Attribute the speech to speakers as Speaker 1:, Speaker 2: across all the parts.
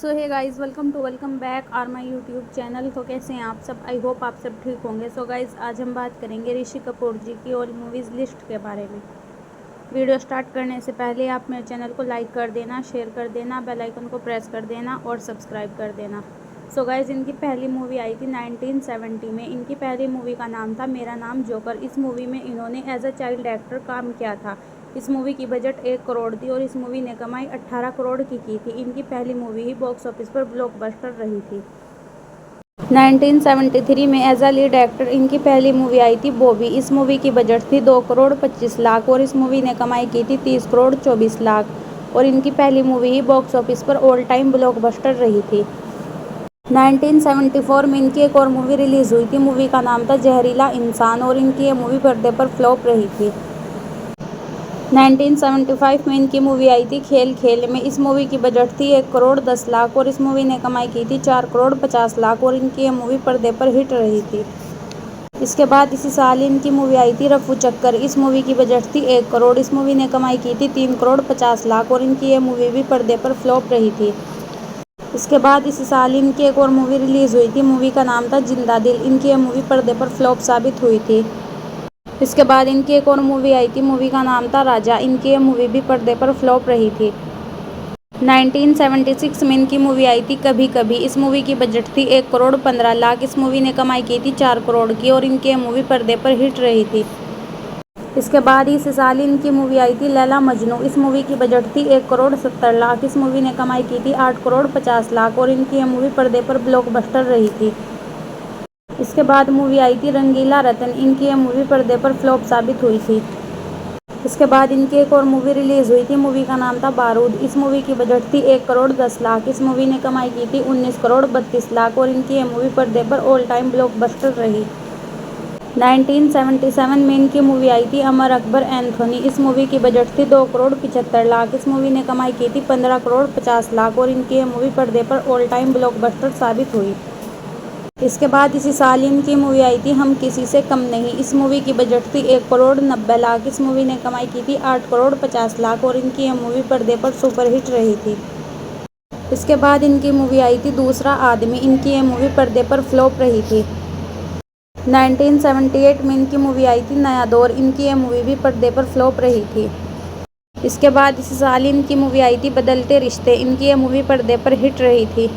Speaker 1: So hey guys, welcome back are my YouTube channel. तो कैसे हैं आप सब? आई होप आप सब ठीक होंगे। सो गाइज़, आज हम बात करेंगे ऋषि कपूर जी की ओल्ड मूवीज़ लिस्ट के बारे में। वीडियो स्टार्ट करने से पहले आप मेरे चैनल को लाइक कर देना, शेयर कर देना, बेल आइकन को प्रेस कर देना और सब्सक्राइब कर देना। सो गाइज़, इनकी पहली मूवी आई थी 1970 में। इनकी पहली मूवी का नाम था मेरा नाम जोकर। इस मूवी में इन्होंने एज अ चाइल्ड एक्टर काम किया था। इस मूवी की बजट 1 करोड़ थी और इस मूवी ने कमाई 18 करोड़ की थी। इनकी पहली मूवी ही बॉक्स ऑफिस पर ब्लॉकबस्टर रही थी। 1973 में एज अ लीड एक्टर इनकी पहली मूवी आई थी बॉबी। इस मूवी की बजट थी 2 करोड़ 25 लाख और इस मूवी ने कमाई की थी 30 करोड़ 24 लाख और इनकी पहली मूवी ही बॉक्स ऑफिस पर ऑल टाइम ब्लॉकबस्टर रही थी। 1974 में इनकी एक और मूवी रिलीज़ हुई थी। मूवी का नाम था जहरीला इंसान और इनकी ये मूवी पर्दे पर फ्लॉप रही थी। 1975 में इनकी मूवी आई थी खेल खेल में। इस मूवी की बजट थी 1 करोड़ 10 लाख और इस मूवी ने कमाई की थी 4 करोड़ 50 लाख और इनकी ये मूवी पर्दे पर हिट रही थी। इसके बाद इसी साल इनकी मूवी आई थी रफू चक्कर। इस मूवी की बजट थी 1 करोड़। इस मूवी ने कमाई की थी 3 करोड़ 50 लाख और इनकी ये मूवी भी पर्दे पर फ्लॉप रही थी। इसके बाद इसी साल इनकी एक और मूवी रिलीज़ हुई थी। मूवी का नाम था जिंदा दिल। इनकी ये मूवी पर्दे पर फ्लॉप साबित हुई थी। इसके बाद इनकी एक और मूवी आई थी। मूवी का नाम था राजा। इनकी ये मूवी भी पर्दे पर फ्लॉप रही थी। 1976 में इनकी मूवी आई थी कभी कभी। इस मूवी की बजट थी 1 करोड़ 15 लाख। इस मूवी ने कमाई की थी 4 करोड़ की और इनकी ये मूवी पर्दे पर हिट रही थी। इसके बाद इस साल इनकी मूवी आई थी लैला मजनू। इस मूवी की बजट थी 1 करोड़ 70 लाख। इस मूवी ने कमाई की थी 8 करोड़ 50 लाख और इनकी ये मूवी पर्दे पर ब्लॉकबस्टर रही थी। इसके बाद मूवी आई थी रंगीला रतन। इनकी ये मूवी पर्दे पर फ्लॉप साबित हुई थी। इसके बाद इनकी एक और मूवी रिलीज़ हुई थी। मूवी का नाम था बारूद। इस मूवी की बजट थी 1 करोड़ 10 लाख। इस मूवी ने कमाई की थी 19 करोड़ 32 लाख और इनकी ये मूवी पर्दे पर ऑल टाइम ब्लॉकबस्टर रही। 1977 में इनकी मूवी आई थी अमर अकबर एंथोनी। इस मूवी की बजट थी 2 करोड़ 75 लाख। इस मूवी ने कमाई की थी 15 करोड़ 50 लाख और इनकी ये मूवी पर्दे पर ऑल टाइम ब्लॉकबस्टर साबित हुई। इसके बाद इसी साल इनकी मूवी आई थी हम किसी से कम नहीं। इस मूवी की बजट थी 1 करोड़ 90 लाख। इस मूवी ने कमाई की थी 8 करोड़ 50 लाख और इनकी ये मूवी पर्दे पर सुपरहिट रही थी। इसके बाद इनकी मूवी आई थी दूसरा आदमी। इनकी ये मूवी पर्दे पर फ्लॉप रही थी। 1978 में इनकी मूवी आई थी नया दौर। इनकी ये मूवी भी पर्दे पर फ्लॉप रही थी। इसके बाद इसी साल इनकी मूवी आई थी बदलते रिश्ते। इनकी ये मूवी पर्दे पर हिट रही थी।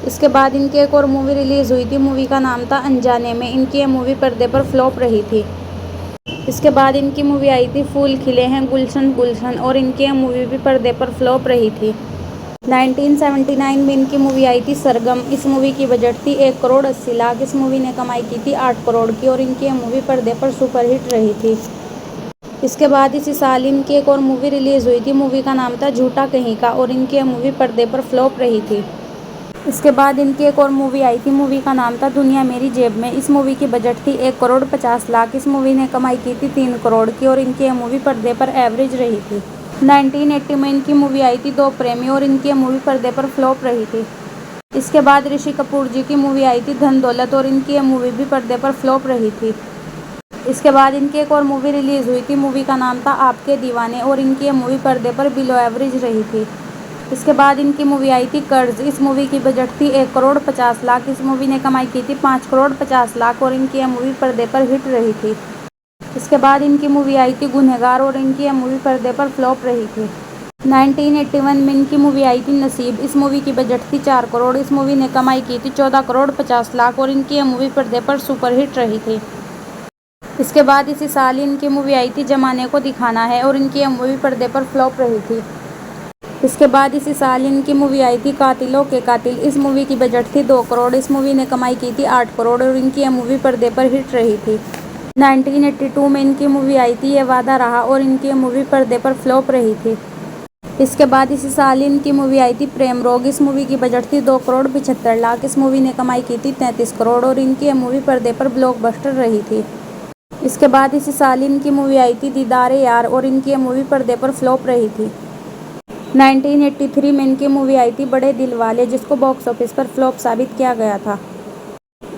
Speaker 1: इसके बाद इनकी एक और मूवी रिलीज़ हुई थी। मूवी का नाम था अनजाने में। इनकी ये मूवी पर्दे पर फ्लॉप रही थी। इसके बाद इनकी मूवी आई थी फूल खिले हैं गुलशन गुलशन और इनकी ये मूवी भी पर्दे पर फ्लॉप रही थी। 1979 में इनकी मूवी आई थी सरगम। इस मूवी की बजट थी 1 करोड़ 80 लाख। इस मूवी ने कमाई की थी 8 करोड़ की और इनकी ये मूवी पर्दे पर सुपरहिट रही थी। इसके बाद इसी साल इनकी एक और मूवी रिलीज़ हुई थी। मूवी का नाम था झूठा कहीं का और इनकी ये मूवी पर्दे पर फ्लॉप रही थी। इसके बाद इनकी एक और मूवी आई थी। मूवी का नाम था दुनिया मेरी जेब में। इस मूवी की बजट थी 1 करोड़ 50 लाख। इस मूवी ने कमाई की थी 3 करोड़ की और इनकी ये मूवी पर्दे पर एवरेज रही थी। 1980 में इनकी मूवी आई थी दो प्रेमी और इनकी ये मूवी पर्दे पर फ्लॉप रही थी। इसके बाद ऋषि कपूर जी की मूवी आई थी धन दौलत और इनकी ये मूवी भी पर्दे पर फ्लॉप रही थी। इसके बाद इनकी एक और मूवी रिलीज़ हुई थी। मूवी का नाम था आपके दीवाने और इनकी ये मूवी पर्दे पर बिलो एवरेज रही थी। इसके बाद इनकी मूवी आई थी कर्ज। इस मूवी की बजट थी 1 करोड़ 50 लाख। इस मूवी ने कमाई की थी 5 करोड़ 50 लाख और इनकी ये मूवी पर्दे पर हिट रही थी। इसके बाद इनकी मूवी आई थी गुनहगार और इनकी ये मूवी पर्दे पर फ्लॉप रही थी। 1981 में इनकी मूवी आई थी नसीब। इस मूवी की बजट थी 4 करोड़। इस मूवी ने कमाई की थी 14 करोड़ 50 लाख और इनकी ये मूवी पर्दे पर सुपरहिट रही थी। इसके बाद इसी साल इनकी मूवी आई थी जमाने को दिखाना है और इनकी ये मूवी पर्दे पर फ्लॉप रही थी। इसके बाद इसी साल इनकी मूवी आई थी कातिलों के कातिल। इस मूवी की बजट थी 2 करोड़। इस मूवी ने कमाई की थी 8 करोड़ और इनकी ये मूवी पर्दे पर हिट रही थी। 1982 में इनकी मूवी आई थी ये वादा रहा और इनकी ये मूवी पर्दे पर फ्लॉप रही थी। इसके बाद इसी साल इनकी मूवी आई थी प्रेम रोग। इस मूवी की बजट थी 2 करोड़ 75 लाख। इस मूवी ने कमाई की थी 33 करोड़ और इनकी ये मूवी पर्दे पर ब्लॉकबस्टर रही थी। इसके बाद इसी साल इनकी मूवी आई थी दीदारे यार और इनकी ये मूवी पर्दे पर फ्लॉप रही थी। 1983 में इनकी मूवी आई थी बड़े दिल वाले जिसको बॉक्स ऑफिस पर फ्लॉप साबित किया गया था।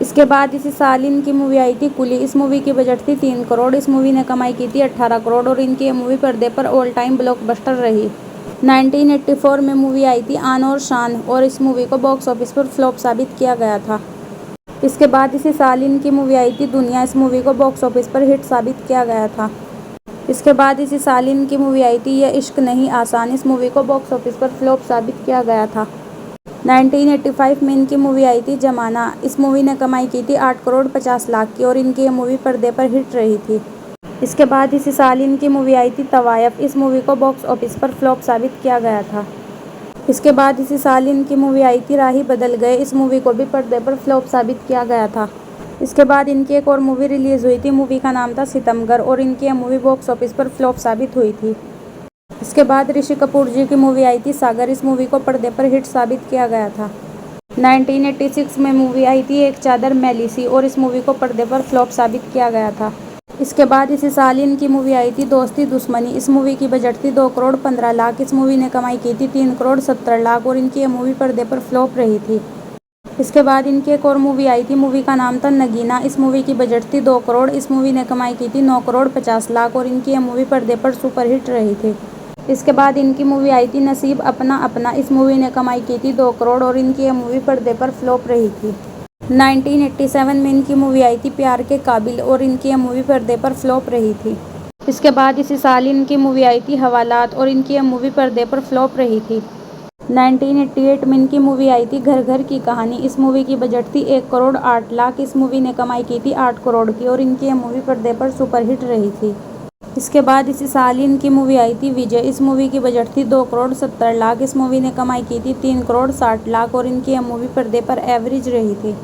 Speaker 1: इसके बाद इसी साल इनकी मूवी आई थी कुली। इस मूवी की बजट थी 3 करोड़। इस मूवी ने कमाई की थी 18 करोड़ और इनकी ये मूवी पर्दे पर ऑल टाइम ब्लॉकबस्टर रही। 1984 में मूवी आई थी आन और शान और इस मूवी को बॉक्स ऑफिस पर फ्लॉप साबित किया गया था। इसके बाद इसी साल इनकी मूवी आई थी दुनिया। इस मूवी को बॉक्स ऑफिस पर हिट साबित किया गया था। इसके बाद इसी साल इनकी मूवी आई थी ये इश्क नहीं आसान। इस मूवी को बॉक्स ऑफिस पर फ्लॉप साबित किया गया था। 1985 में इनकी मूवी आई थी जमाना। इस मूवी ने कमाई की थी 8 करोड़ 50 लाख की और इनकी ये मूवी पर्दे पर हिट रही थी। इसके बाद इसी साल इनकी मूवी आई थी तवायफ। इस मूवी को बॉक्स ऑफिस पर फ्लॉप साबित किया गया था। इसके बाद इसी साल इनकी मूवी आई थी राही बदल गए। इस मूवी को भी पर्दे पर फ्लॉप साबित किया गया था। इसके बाद इनकी एक और मूवी रिलीज़ हुई थी। मूवी का नाम था सितमगर और इनकी यह मूवी बॉक्स ऑफिस पर फ्लॉप साबित हुई थी। इसके बाद ऋषि कपूर जी की मूवी आई थी सागर। इस मूवी को पर्दे पर हिट साबित किया गया था। 1986 में मूवी आई थी एक चादर मैली सी और इस मूवी को पर्दे पर फ्लॉप साबित किया गया था। इसके बाद इसी साल इनकी मूवी आई थी दोस्ती दुश्मनी। इस मूवी की बजट थी 2 करोड़ 15 लाख। इस मूवी ने कमाई की थी 3 करोड़ 70 लाख और इनकी ये मूवी पर्दे पर फ्लॉप रही थी। इसके बाद इनकी एक और मूवी आई थी। मूवी का नाम था नगीना। इस मूवी की बजट थी 2 करोड़। इस मूवी ने कमाई की थी 9 करोड़ 50 लाख और इनकी ये मूवी पर्दे पर सुपरहिट रही थी। इसके बाद इनकी मूवी आई थी नसीब अपना अपना। इस मूवी ने कमाई की थी 2 करोड़ और इनकी ये मूवी पर्दे पर फ्लॉप रही थी। 1987 में इनकी मूवी आई थी प्यार के काबिल और इनकी ये मूवी पर्दे पर फ्लॉप रही थी। इसके बाद इसी साल इनकी मूवी आई थी हवालात और इनकी ये मूवी पर्दे पर फ्लॉप रही थी। 1988 में इनकी मूवी आई थी घर घर की कहानी। इस मूवी की बजट थी 1 करोड़ 8 लाख। इस मूवी ने कमाई की थी 8 करोड़ की और इनकी ये मूवी पर्दे पर सुपरहिट रही थी। इसके बाद इसी साल इनकी मूवी आई थी विजय। इस मूवी की बजट थी 2 करोड़ 70 लाख। इस मूवी ने कमाई की थी 3 करोड़ 60 लाख और इनकी यह मूवी पर्दे पर एवरेज रही थी।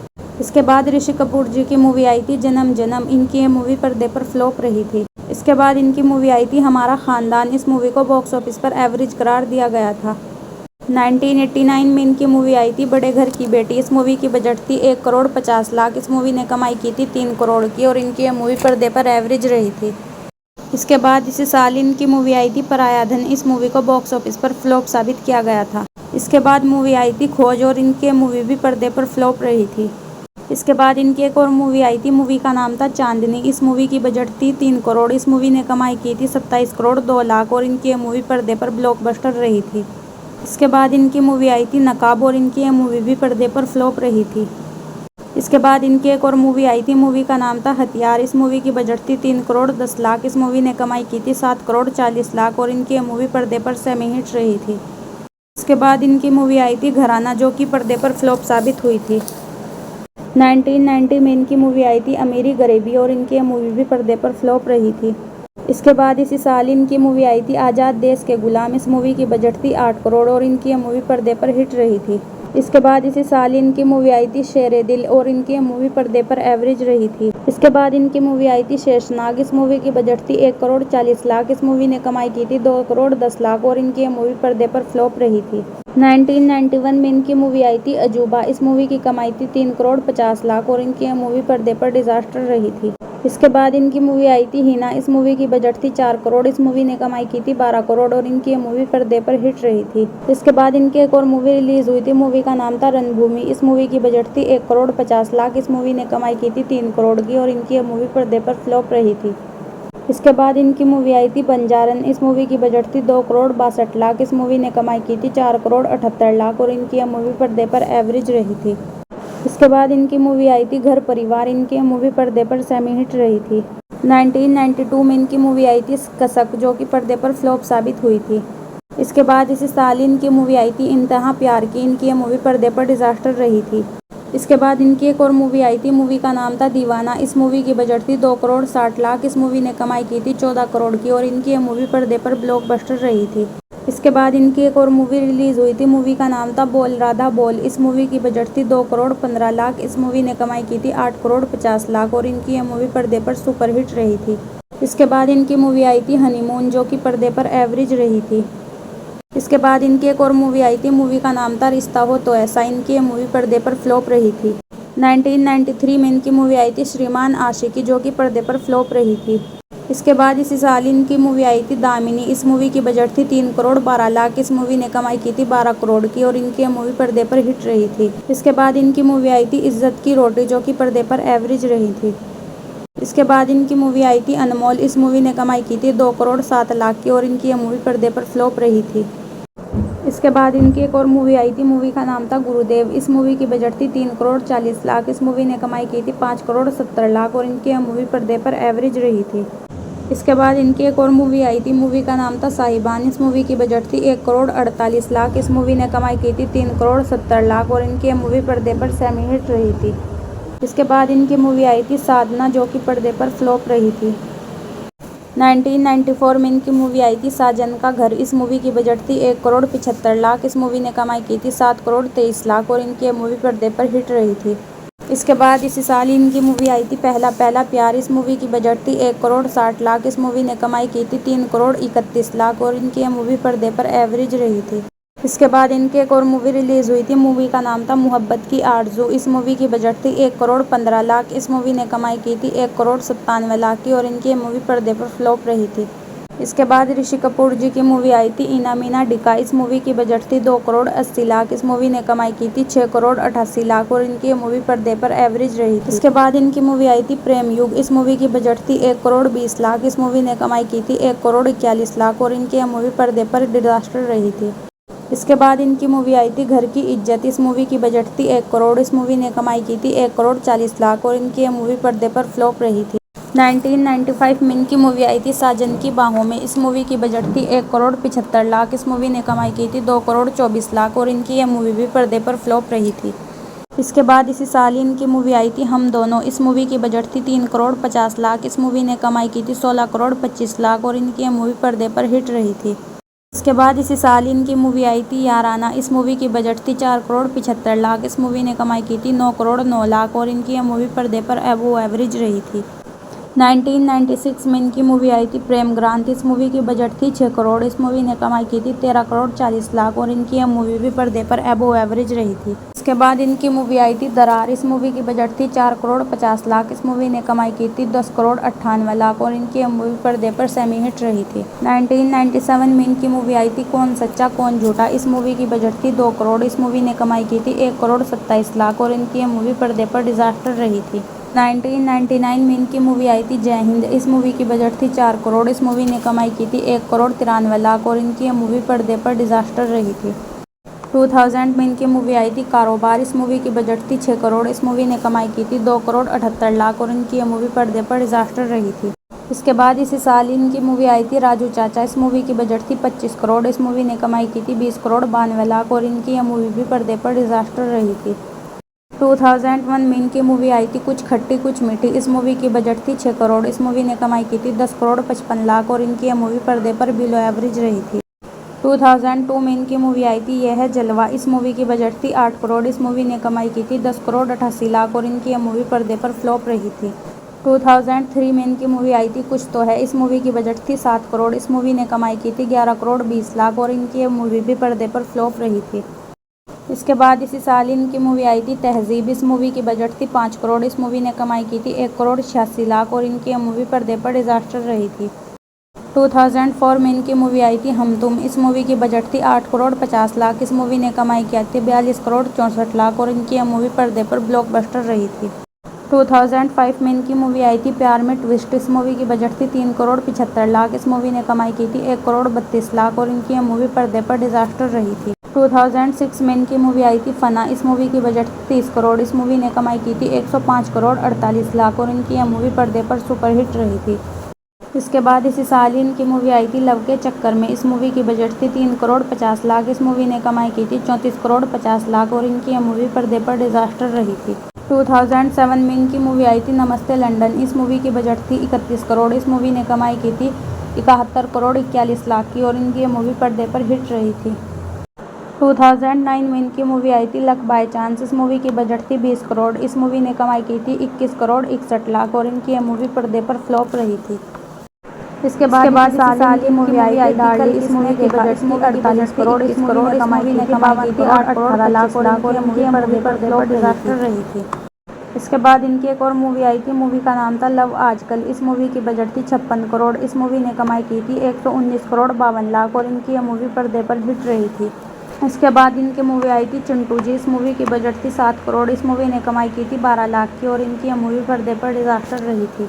Speaker 1: इसके बाद ऋषि कपूर जी की मूवी आई थी जन्म जन्म। इनकी ये मूवी पर्दे पर फ्लॉप रही थी। इसके बाद इनकी मूवी आई थी हमारा खानदान। इस मूवी को बॉक्स ऑफिस पर एवरेज करार दिया गया था। 1989 में इनकी मूवी आई थी बड़े घर की बेटी। इस मूवी की बजट थी 1 करोड़ 50 लाख। इस मूवी ने कमाई की थी 3 करोड़ की और इनकी यह मूवी पर्दे पर एवरेज रही थी। इसके बाद इसी साल इनकी मूवी आई थी पराया धन। इस मूवी को बॉक्स ऑफिस पर फ्लॉप साबित किया गया था। इसके बाद मूवी आई थी खोज और इनकी मूवी भी पर्दे पर फ्लॉप रही थी। इसके बाद इनकी एक और मूवी आई थी। मूवी का नाम था चांदनी। इस मूवी की बजट थी 3 करोड़। इस मूवी ने कमाई की थी 27 करोड़ 2 लाख और इनकी ये मूवी पर्दे पर ब्लॉकबस्टर रही थी। इसके बाद इनकी मूवी आई थी नकाब और इनकी ये मूवी भी पर्दे पर फ्लॉप रही थी। इसके बाद इनकी एक और मूवी आई थी। मूवी का नाम था हथियार। इस मूवी की बजट थी 3 करोड़ 10 लाख। इस मूवी ने कमाई की थी 7 करोड़ 40 लाख और इनकी ये मूवी पर्दे पर सेमी हिट रही थी। इसके बाद इनकी मूवी आई थी घराना जो कि पर्दे पर फ्लॉप साबित हुई थी। 1990 में इनकी मूवी आई थी अमीरी गरीबी और इनकी ये मूवी भी पर्दे पर फ्लॉप रही थी। इसके बाद इसी साल इनकी मूवी आई थी आज़ाद देश के गुलाम। इस मूवी की बजट थी 8 करोड़ और इनकी ये मूवी पर्दे पर हिट रही थी। इसके बाद इसी साल इनकी मूवी आई थी शेरे दिल और इनकी ये मूवी पर्दे पर एवरेज रही थी। इसके बाद इनकी मूवी आई थी शेषनाग। इस मूवी की बजट थी 1 करोड़ 40 लाख। इस मूवी ने कमाई की थी 2 करोड़ 10 लाख और इनकी ये मूवी पर्दे पर फ्लॉप रही थी। 1991 में इनकी मूवी आई थी अजूबा। इस मूवी की कमाई थी 3 करोड़ 50 लाख और इनकी ये मूवी पर्दे पर डिजास्टर रही थी। इसके बाद इनकी मूवी आई थी हिना। इस मूवी की बजट थी 4 करोड़। इस मूवी ने कमाई की थी 12 करोड़ और इनकी ये मूवी पर्दे पर हिट रही थी। इसके बाद इनकी एक और मूवी रिलीज हुई थी। मूवी का नाम था रणभूमि। इस मूवी की बजट थी 1 करोड़ 50 लाख। इस मूवी ने कमाई की थी 3 करोड़ की और इनकी ये मूवी पर्दे पर फ्लॉप रही थी। इसके बाद इनकी मूवी आई थी बंजारन। इस मूवी की बजट थी 2 करोड़ 62 लाख। इस मूवी ने कमाई की थी 4 करोड़ 78 लाख और इनकी यह मूवी पर्दे पर एवरेज रही थी। इसके बाद इनकी मूवी आई थी घर परिवार। इनकी मूवी पर्दे पर सेमी हिट रही थी। 1992 में इनकी मूवी आई थी कसक जो कि पर्दे पर फ्लॉप साबित हुई थी। इसके बाद इसी साल इनकी मूवी आई थी इंतहा प्यार की। इनकी ये मूवी पर्दे पर डिजास्टर रही थी। इसके बाद इनकी एक और मूवी आई थी। मूवी का नाम था दीवाना। इस मूवी की बजट थी 2 करोड़ 60 लाख। इस मूवी ने कमाई की थी 14 करोड़ की और इनकी ये मूवी पर्दे पर ब्लॉकबस्टर रही थी। इसके बाद इनकी एक और मूवी रिलीज हुई थी। मूवी का नाम था बोल राधा बोल। इस मूवी की बजट थी 2 करोड़ 15 लाख। इस मूवी ने कमाई की थी 8 करोड़ 50 लाख और इनकी ये मूवी पर्दे पर सुपरहिट रही थी। इसके बाद इनकी मूवी आई थी हनीमून जो कि पर्दे पर एवरेज रही थी। इसके बाद इनकी एक और मूवी आई थी। मूवी का नाम था रिश्ता हो तो ऐसा। इनकी ये मूवी पर्दे पर फ्लॉप रही थी। 1993 में इनकी मूवी आई थी श्रीमान आशिकी जो कि पर्दे पर फ्लॉप रही थी। इसके बाद इसी साल इनकी मूवी आई थी दामिनी। इस मूवी की बजट थी 3 करोड़ 12 लाख। इस मूवी ने कमाई की थी 12 करोड़ की और इनकी मूवी पर्दे पर हिट रही थी। इसके बाद इनकी मूवी आई थी इज्जत की रोटी जो कि पर्दे पर एवरेज रही थी। इसके बाद इनकी मूवी आई थी अनमोल। इस मूवी ने कमाई की थी 2 करोड़ 7 लाख की और इनकी ये मूवी पर्दे पर फ्लॉप रही थी। इसके बाद इनकी एक और मूवी आई थी, मूवी का नाम था गुरुदेव। इस मूवी की बजट थी 3 करोड़ 40 लाख। इस मूवी ने कमाई की थी 5 करोड़ 70 लाख और इनकी यह मूवी पर्दे पर एवरेज रही थी। इसके बाद इनकी एक और मूवी आई थी, मूवी का नाम था साहिबान। इस मूवी की बजट थी 1 करोड़ 48 लाख। इस मूवी ने कमाई की थी 3 करोड़ 70 लाख और इनकी यह मूवी पर्दे पर सेमी हिट रही थी। इसके बाद इनकी मूवी आई थी साधना, जो कि पर्दे पर फ्लॉप रही थी। 1994 में इनकी मूवी आई थी साजन का घर। इस मूवी की बजट थी 1 करोड़ 75 लाख। इस मूवी ने कमाई की थी 7 करोड़ 23 लाख और इनकी यह मूवी पर्दे पर हिट रही थी। इसके बाद इसी साल इनकी मूवी आई थी पहला पहला प्यार। इस मूवी की बजट थी 1 करोड़ 60 लाख। इस मूवी ने कमाई की थी 3 करोड़ 31 लाख और इनकी यह मूवी पर्दे पर एवरेज रही थी। इसके बाद इनकी एक और मूवी रिलीज़ हुई थी, मूवी का नाम था मोहब्बत की आरज़ू। इस मूवी की बजट थी 1 करोड़ 15 लाख। इस मूवी ने कमाई की थी 1 करोड़ 97 लाख की और इनकी ये मूवी पर्दे पर फ्लॉप रही थी। इसके बाद ऋषि कपूर जी की मूवी आई थी इना मीना डिका। इस मूवी की बजट थी 2 करोड़ 80 लाख। इस मूवी ने कमाई की थी 6 करोड़ 88 लाख और इनकी ये मूवी पर्दे पर एवरेज रही थी। इसके बाद इनकी मूवी आई थी प्रेम युग। इस मूवी की बजट थी 1 करोड़ 20 लाख। इस मूवी ने कमाई की थी 1 करोड़ 41 लाख और इनकी यह मूवी पर्दे पर डिजास्टर रही थी। इसके बाद इनकी मूवी आई थी घर की इज्जत। इस मूवी की बजट थी 1 करोड़। इस मूवी ने कमाई की थी 1 करोड़ 40 लाख और इनकी यह मूवी पर्दे पर फ्लॉप रही थी। 1995 में इनकी मूवी आई थी साजन की बाहों में। इस मूवी की बजट थी 1 करोड़ 75 लाख। इस मूवी ने कमाई की थी 2 करोड़ 24 लाख और इनकी यह मूवी भी पर्दे पर फ्लॉप रही थी। इसके बाद इसी साल इनकी मूवी आई थी हम दोनों। इस मूवी की बजट थी 3 करोड़ 50 लाख। इस मूवी ने कमाई की थी 16 करोड़ 25 लाख और इनकी यह मूवी पर्दे पर हिट रही थी। इसके बाद इसी साल इनकी मूवी आई थी याराना। इस मूवी की बजट थी 4 करोड़ 75 लाख। इस मूवी ने कमाई की थी 9 करोड़ 9 लाख और इनकी यह मूवी पर्दे पर अबव एवरेज रही थी। 1996 में इनकी मूवी आई थी प्रेम ग्रांत। इस मूवी की बजट थी 6 करोड़। इस मूवी ने कमाई की थी 13 करोड़ 40 लाख और इनकी यह मूवी भी पर्दे पर अबव एवरेज रही थी। इसके बाद इनकी मूवी आई थी दरार। इस मूवी की बजट थी 4 करोड़ 50 लाख। इस मूवी ने कमाई की थी 10 करोड़ 98 लाख और इनकी यह मूवी पर्दे पर सेमी हिट रही थी। 1997 में इनकी मूवी आई थी कौन सच्चा कौन झूठा। इस मूवी की बजट थी 2 करोड़। इस मूवी ने कमाई की थी 1 करोड़ 27 लाख और इनकी यह मूवी पर्दे पर डिजास्टर रही थी। 1999 में इनकी मूवी आई थी जय हिंद। इस मूवी की बजट थी 4 करोड़। इस मूवी ने कमाई की थी 1 करोड़ 93 लाख और इनकी यह मूवी पर्दे पर डिजास्टर रही थी। 2000 में इनकी मूवी आई थी कारोबार। इस मूवी की बजट थी 6 करोड़। इस मूवी ने कमाई की थी 2 करोड़ 78 लाख और इनकी यह मूवी पर्दे पर डिजास्टर रही थी। इसके बाद इसी साल इनकी मूवी आई थी राजू चाचा। इस मूवी की बजट थी 25 करोड़। इस मूवी ने कमाई की थी 20 करोड़ 92 लाख और इनकी यह मूवी भी पर्दे पर डिजास्टर रही थी। 2001 में इनकी मूवी आई थी कुछ खट्टी कुछ मीठी। इस मूवी की बजट थी 6 करोड़। इस मूवी ने कमाई की थी 10 करोड़ 55 लाख और इनकी यह मूवी पर्दे पर बिलो एवरेज रही थी। 2002 में इनकी मूवी आई थी यह है जलवा। इस मूवी की बजट थी 8 करोड़। इस मूवी ने कमाई की थी 10 करोड़ 88 लाख और इनकी यह मूवी पर्दे पर फ्लॉप रही थी। 2003 में इनकी मूवी आई थी कुछ तो है। इस मूवी की बजट थी 7 करोड़। इस मूवी ने कमाई की थी 11 करोड़ 20 लाख और इनकी यह मूवी भी पर्दे पर फ्लॉप रही थी। इसके बाद इसी साल इनकी मूवी आई थी तहजीब। इस मूवी की बजट थी 5 करोड़। इस मूवी ने कमाई की थी 1 करोड़ 86 लाख और इनकी यह मूवी पर्दे पर डिजास्टर रही थी। 2004 में इनकी मूवी आई थी हम तुम। इस मूवी की बजट थी 8 करोड़ 50 लाख। इस मूवी ने कमाई की थी 42 करोड़ 64 लाख और इनकी यह मूवी पर्दे पर ब्लॉकबस्टर रही थी। 2005 में इनकी मूवी आई थी प्यार में ट्विस्ट। इस मूवी की बजट थी 3 करोड़ 75 लाख। इस मूवी ने कमाई की थी 1 करोड़ 32 लाख और इनकी यह मूवी पर्दे पर डिजास्टर रही थी। 2006 में इनकी मूवी आई थी फना। इस मूवी की बजट थी 30 करोड़। इस मूवी ने कमाई की थी 105 करोड़ 48 लाख और इनकी यह मूवी पर्दे पर सुपरहिट रही थी। इसके बाद इसी साल इनकी मूवी आई थी लव के चक्कर में। इस मूवी की बजट थी 3 करोड़ 50 लाख। इस मूवी ने कमाई की थी 34 करोड़ 50 लाख और इनकी यह मूवी पर्दे पर डिजास्टर रही थी। 2007 में इनकी मूवी आई थी नमस्ते लंदन। इस मूवी की बजट थी 31 करोड़। इस मूवी ने कमाई की थी 71 करोड़ 41 लाख की और इनकी यह मूवी पर्दे पर हिट रही थी। 2009 में इनकी मूवी आई थी लक बाय चांस। इस मूवी की बजट थी 20 करोड़। इस मूवी ने कमाई की थी 21 करोड़ 61 लाख और इनकी यह मूवी पर्दे पर फ्लॉप रही थी। इसके बाद इसी साल की मूवी आई थी डार्लिंग। इस मूवी की बजट थी 48 करोड़। इस मूवी ने कमाई की थी 8 करोड़ 18 लाख और इनकी यह मूवी पर्दे पर फ्लॉप डिजास्टर रही थी। इसके बाद इनकी एक और मूवी आई थी, मूवी का नाम था लव आजकल। इस मूवी की बजट थी 56 करोड़। इस मूवी ने कमाई की थी 119 करोड़ 52 लाख और इनकी यह मूवी पर्दे पर हिट रही थी। इसके बाद इनकी मूवी आई थी चिंटू जी। इस मूवी की बजट थी 7 करोड़। इस मूवी ने कमाई की थी 12 लाख की और इनकी यह मूवी पर्दे पर डिजास्टर रही थी।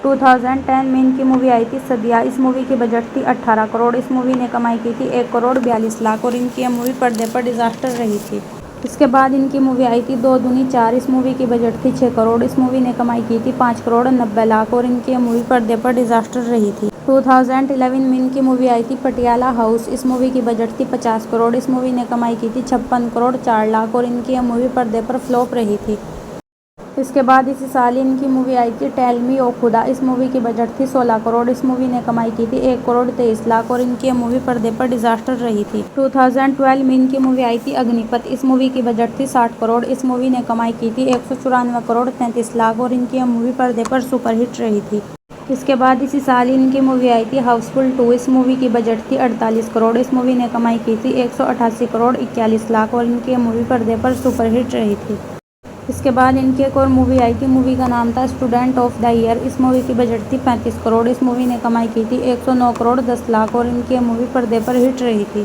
Speaker 1: 2010 में इनकी मूवी आई थी सदिया। इस मूवी की बजट थी 18 करोड़। इस मूवी ने कमाई की थी 1 करोड़ 42 लाख और इनकी यह मूवी पर्दे पर डिजास्टर रही थी। इसके बाद इनकी मूवी आई थी 2 दूनी 4। इस मूवी की बजट थी 6 करोड़। इस मूवी ने कमाई की थी 5 करोड़ 90 लाख और इनकी यह मूवी पर्दे पर डिजास्टर रही थी। 2011 में इनकी मूवी आई थी पटियाला हाउस। इस मूवी की बजट थी 50 करोड़। इस मूवी ने कमाई की थी 56 करोड़ 4 लाख और इनकी यह मूवी पर्दे पर फ्लॉप रही थी। इसके बाद इसी साल इनकी मूवी आई थी टेल मी ओ खुदा। इस मूवी की बजट थी 16 करोड़। इस मूवी ने कमाई की थी 1 करोड़ 23 लाख और इनकी यह मूवी पर्दे पर डिजास्टर रही थी। 2012 में इनकी मूवी आई थी अग्निपथ। इस मूवी की बजट थी 60 करोड़। इस मूवी ने कमाई की थी 194 करोड़ 33 लाख और इनकी यह मूवी पर्दे पर सुपरहिट रही थी। इसके बाद इसी साल इनकी मूवी आई थी हाउसफुल 2। इस मूवी की बजट थी 48 करोड़। इस मूवी ने कमाई की थी 188 करोड़ 41 लाख और इनकी मूवी पर्दे पर सुपरहिट रही थी। इसके बाद इनकी एक और मूवी आई थी। मूवी का नाम था स्टूडेंट ऑफ द ईयर। इस मूवी की बजट थी 35 करोड़। इस मूवी ने कमाई की थी 109 करोड़ 10 लाख और इनकी मूवी पर्दे पर हिट रही थी।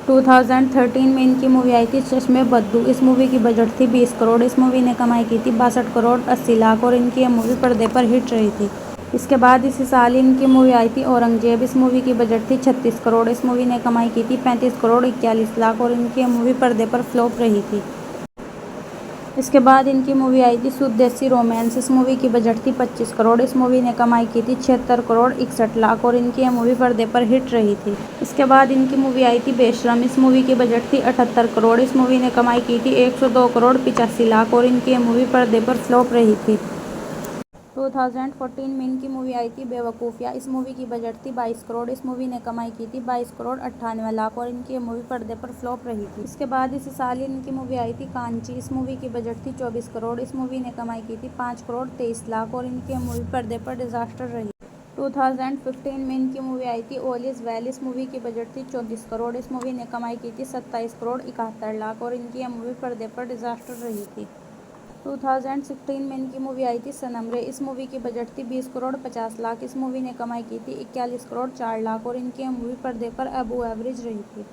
Speaker 1: 2013 में इनकी मूवी आई थी चश्मे बद्दू। इस मूवी की बजट थी 20 करोड़। इस मूवी ने कमाई की थी 62 करोड़ 80 लाख और इनकी यह मूवी पर्दे पर हिट रही थी। इसके बाद इसी साल इनकी मूवी आई थी औरंगजेब। इस मूवी की बजट थी 36 करोड़। इस मूवी ने कमाई की थी 35 करोड़ 41 लाख और इनकी यह मूवी पर्दे पर फ्लॉप रही थी। इसके बाद इनकी मूवी आई थी स्वदेशी रोमांस। इस मूवी की बजट थी 25 करोड़। इस मूवी ने कमाई की थी 76 करोड़ 61 लाख और इनकी यह मूवी पर्दे पर हिट रही थी। इसके बाद इनकी मूवी आई थी बेशरम। इस मूवी की बजट थी 78 करोड़। इस मूवी ने कमाई की थी 102 करोड़ 85 लाख और इनकी यह मूवी पर्दे पर फ्लॉप रही थी। 2014 में इनकी मूवी आई थी बेवकूफ़िया। इस मूवी की बजट थी 22 करोड़। इस मूवी ने कमाई की थी 22 करोड़ 98 लाख और इनकी मूवी पर्दे पर फ्लॉप रही थी। इसके बाद इसी साल इनकी मूवी आई थी कांची। इस मूवी की बजट थी 24 करोड़। इस मूवी ने कमाई की थी 5 करोड़ 23 लाख और इनकी मूवी पर्दे पर डिजास्टर रही। 2015 में इनकी मूवी आई थी ऑल इज वेल। इस मूवी की बजट थी 34 करोड़। इस मूवी ने कमाई की थी 27 करोड़ 71 लाख और इनकी मूवी पर्दे पर डिजास्टर रही थी। 2016 में इनकी मूवी आई थी सनम रे। इस मूवी की बजट थी 20 करोड़ 50 लाख। इस मूवी ने कमाई की थी 41 करोड़ 4 लाख और इनकी मूवी पर्दे पर अबव एवरेज रही थी।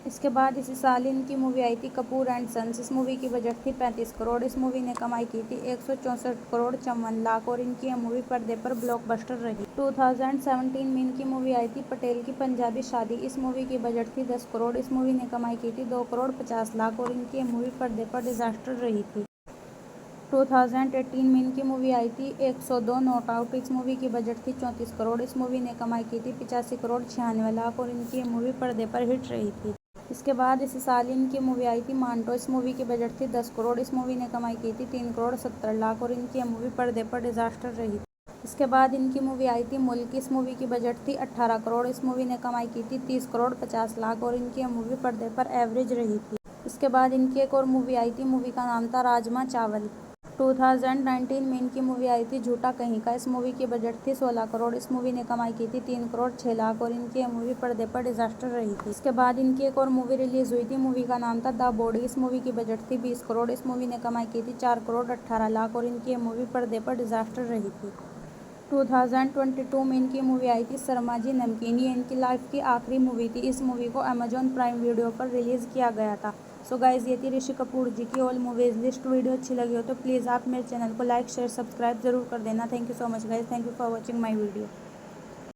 Speaker 1: इसके बाद इसी साल इनकी मूवी आई थी कपूर एंड सन्स। इस मूवी की बजट थी 35 करोड़। इस मूवी ने कमाई की थी 164 करोड़ 54 लाख और इनकी मूवी पर्दे पर ब्लॉकबस्टर रही। 2017 में इनकी मूवी आई थी पटेल की पंजाबी शादी। इस मूवी की बजट थी 10 करोड़। इस मूवी ने कमाई की थी 2 करोड़ 50 लाख और इनकी मूवी पर्दे पर डिजास्टर रही थी। 2018 में इनकी मूवी आई थी 102 नॉट आउट। इस मूवी की बजट थी 34 करोड़। इस मूवी ने कमाई की थी 85 करोड़ 96 लाख और इनकी मूवी पर्दे पर हिट रही थी। इसके बाद इसी साल इनकी मूवी आई थी मांटो। इस मूवी की बजट थी 10 करोड़। इस मूवी ने कमाई की थी 3 करोड़ 70 लाख और इनकी मूवी पर्दे पर डिजास्टर रही थी। इसके बाद इनकी मूवी आई थी मुल्क। इस मूवी की बजट थी 18 करोड़। इस मूवी ने कमाई की थी 30 करोड़ 50 लाख और इनकी मूवी पर्दे पर एवरेज रही थी। इसके बाद इनकी एक और मूवी आई थी। मूवी का नाम था राजमा चावल। 2019 में इनकी मूवी आई थी झूठा कहीं का। इस मूवी की बजट थी 16 करोड़। इस मूवी ने कमाई की थी 3 करोड़ 6 लाख और इनकी मूवी पर्दे पर डिजास्टर रही थी। इसके बाद इनकी एक और मूवी रिलीज हुई थी। मूवी का नाम था द बॉडी। इस मूवी की बजट थी 20 करोड़। इस मूवी ने कमाई की थी 4 करोड़ 18 लाख और इनकी मूवी पर्दे पर डिजास्टर रही थी। 2022 में इनकी मूवी आई थी शर्मा जी नमकीन। ये इनकी लाइफ की आखिरी मूवी थी। इस मूवी को अमेजॉन प्राइम वीडियो पर रिलीज़ किया गया था। सो गाइज़ ये थी ऋषि कपूर जी की ऑल मूवीज़ लिस्ट। वीडियो अच्छी लगी हो तो प्लीज़ आप मेरे चैनल को लाइक शेयर सब्सक्राइब जरूर कर देना। Thank you so much guys. Thank you for watching my video.